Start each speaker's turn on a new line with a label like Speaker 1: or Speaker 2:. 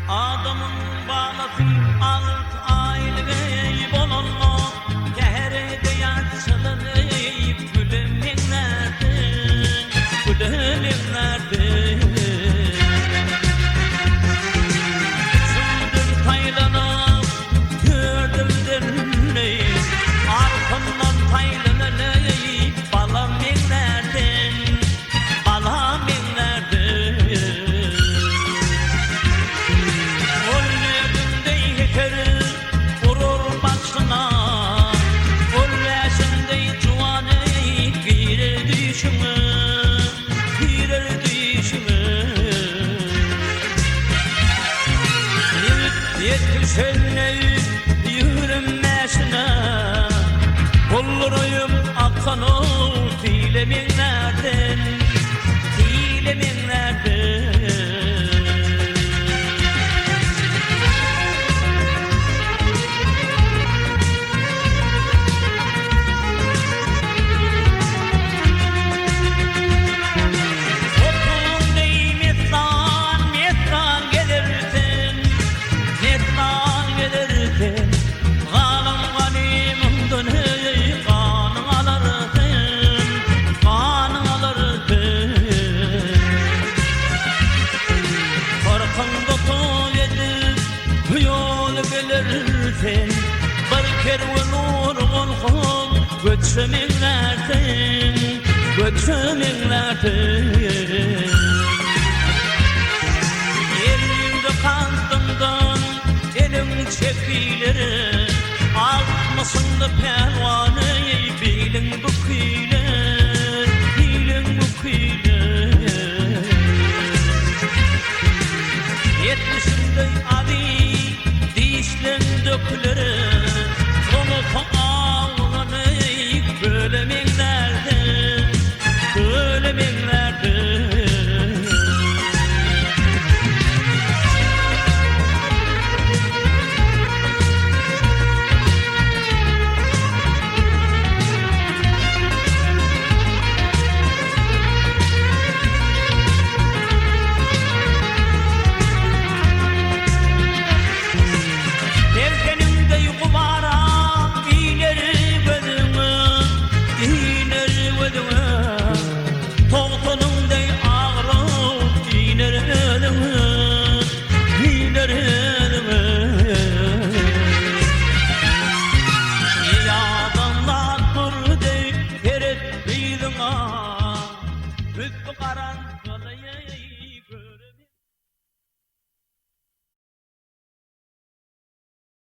Speaker 1: Adamın bağlası alt aile bolonma Kehrede yaşlanır gülümlerde Sürdüm taylanıp gördüm dönmeyi Arkamdan taylanıp balam yerlerden Balam yerlerden Yetişenler yürünmesine Kollarıyım akan o dileminlerden Bir kervan urgun göçeminlerden Elimde kandımdan elim çekilir Altmasında pervane bilin bu kıylar Yetmişinde adi